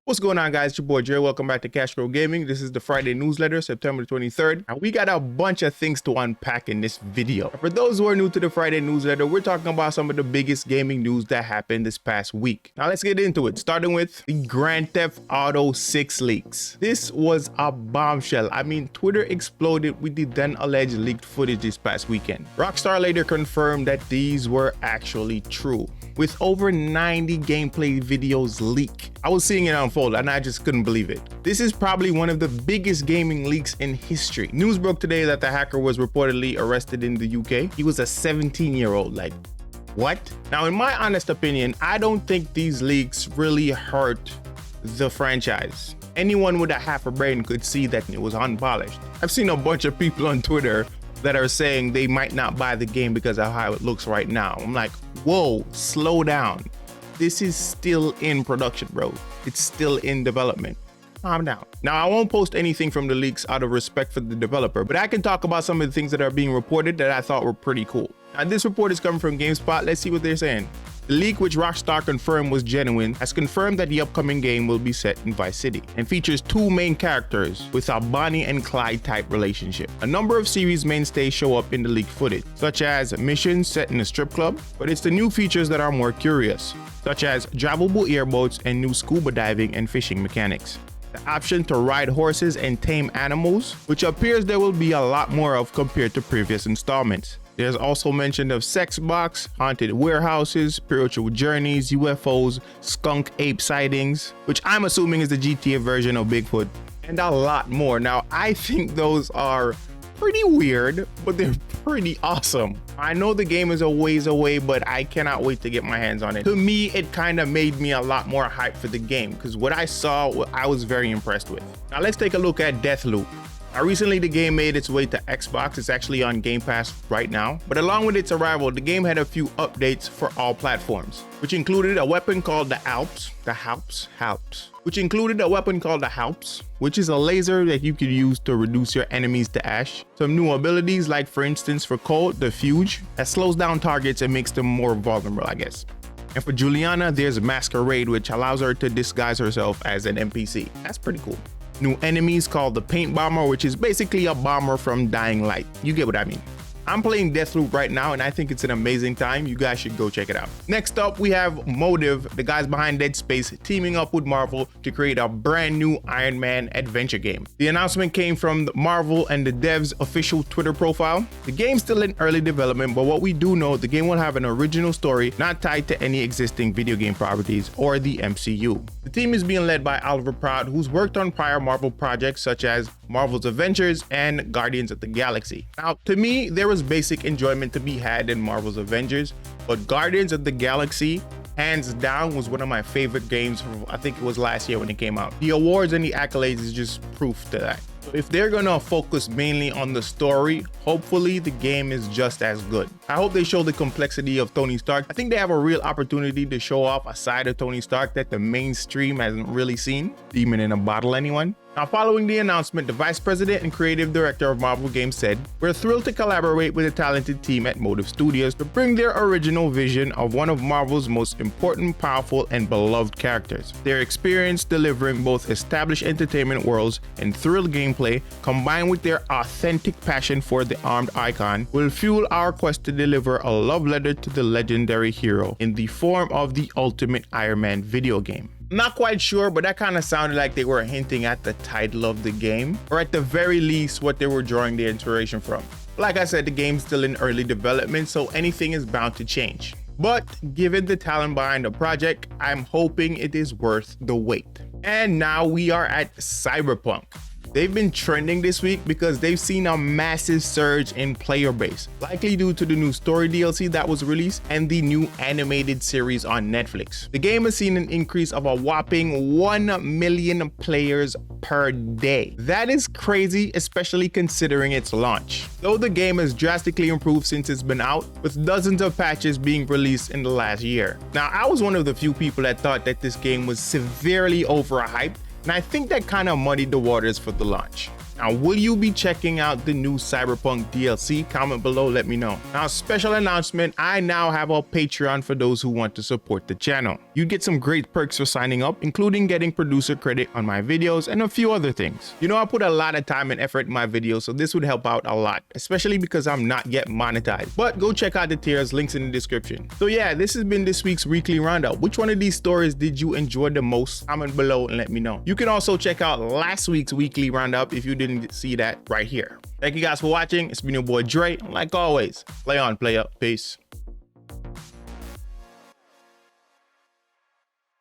What's going on, guys? It's your boy Jay. Welcome back to Kashcroe Gaming. This is the Friday newsletter, September 23rd. And we got a bunch of things to unpack in this video. For those who are new to the Friday newsletter, we're talking about some of the biggest gaming news that happened this past week. Now let's get into it, starting with the Grand Theft Auto 6 leaks. This was a bombshell. I mean, Twitter exploded with the then alleged leaked footage this past weekend. Rockstar later confirmed that these were actually true, with over 90 gameplay videos leaked. I was seeing it unfold and I just couldn't believe it. This is probably one of the biggest gaming leaks in history. News broke today that the hacker was reportedly arrested in the UK. He was a 17-year-old. Like, what? Now, in my honest opinion, I don't think these leaks really hurt the franchise. Anyone with a half a brain could see that it was unpolished. I've seen a bunch of people on Twitter that are saying they might not buy the game because of how it looks right now. I'm like, whoa, slow down. This is still in production, bro. It's still in development. Calm down. Now, I won't post anything from the leaks out of respect for the developer, but I can talk about some of the things that are being reported that I thought were pretty cool. Now, this report is coming from GameSpot. Let's see what they're saying. The leak, which Rockstar confirmed was genuine, has confirmed that the upcoming game will be set in Vice City and features two main characters with a Bonnie and Clyde type relationship. A number of series mainstays show up in the leaked footage, such as missions set in a strip club, but it's the new features that are more curious, such as drivable airboats and new scuba diving and fishing mechanics. The option to ride horses and tame animals, which appears there will be a lot more of compared to previous installments. There's also mention of sex box, haunted warehouses, spiritual journeys, UFOs, skunk ape sightings, which I'm assuming is the GTA version of Bigfoot, and a lot more. Now, I think those are pretty weird, but they're pretty awesome. I know the game is a ways away, but I cannot wait to get my hands on it. To me, it kind of made me a lot more hyped for the game because what I saw, I was very impressed with. Now let's take a look at Deathloop. Now, recently the game made its way to Xbox. It's actually on Game Pass right now. But along with its arrival, the game had a few updates for all platforms, which included a weapon called the Halps, which is a laser that you could use to reduce your enemies to ash. Some new abilities, like for instance for Colt, the Fuge, that slows down targets and makes them more vulnerable, I guess. And for Juliana, there's Masquerade, which allows her to disguise herself as an NPC. That's pretty cool. New enemies called the Paint Bomber, which is basically a bomber from Dying Light. You get what I mean. I'm playing Deathloop right now, and I think it's an amazing time. You guys should go check it out. Next up, we have Motive, the guys behind Dead Space, teaming up with Marvel to create a brand new Iron Man adventure game. The announcement came from Marvel and the dev's official Twitter profile. The game's still in early development, but what we do know, the game will have an original story not tied to any existing video game properties or the MCU. The team is being led by Oliver Proud, who's worked on prior Marvel projects such as Marvel's Avengers and Guardians of the Galaxy. Now, to me, there was basic enjoyment to be had in Marvel's Avengers, but Guardians of the Galaxy, hands down, was one of my favorite games from, I think it was last year when it came out. The awards and the accolades is just proof to that. If they're gonna focus mainly on the story, hopefully the game is just as good. I hope they show the complexity of Tony Stark. I think they have a real opportunity to show off a side of Tony Stark that the mainstream hasn't really seen. Demon in a bottle, anyone? Now, following the announcement, the vice president and creative director of Marvel Games said, "We're thrilled to collaborate with a talented team at Motive Studios to bring their original vision of one of Marvel's most important, powerful, and beloved characters. Their experience delivering both established entertainment worlds and thrill gameplay, combined with their authentic passion for the armed icon, will fuel our quest to deliver a love letter to the legendary hero in the form of the ultimate Iron Man video game." Not quite sure, but that kind of sounded like they were hinting at the title of the game, or at the very least what they were drawing their inspiration from. Like I said, the game's still in early development, so anything is bound to change. But given the talent behind the project, I'm hoping it is worth the wait. And now we are at Cyberpunk. They've been trending this week because they've seen a massive surge in player base, likely due to the new story DLC that was released and the new animated series on Netflix. The game has seen an increase of a whopping 1 million players per day. That is crazy, especially considering its launch. Though the game has drastically improved since it's been out, with dozens of patches being released in the last year. Now, I was one of the few people that thought that this game was severely overhyped, and I think that kind of muddied the waters for the launch. Now, will you be checking out the new Cyberpunk DLC? Comment below, let me know. Now, special announcement, I now have a Patreon for those who want to support the channel. You get some great perks for signing up, including getting producer credit on my videos and a few other things. You know, I put a lot of time and effort in my videos, so this would help out a lot, especially because I'm not yet monetized. But go check out the tiers, links in the description. So yeah, this has been this week's weekly roundup. Which one of these stories did you enjoy the most? Comment below and let me know. You can also check out last week's weekly roundup if you didn't see that right here. Thank you guys for watching. It's been your boy Dre. Like always, play on, play up. Peace.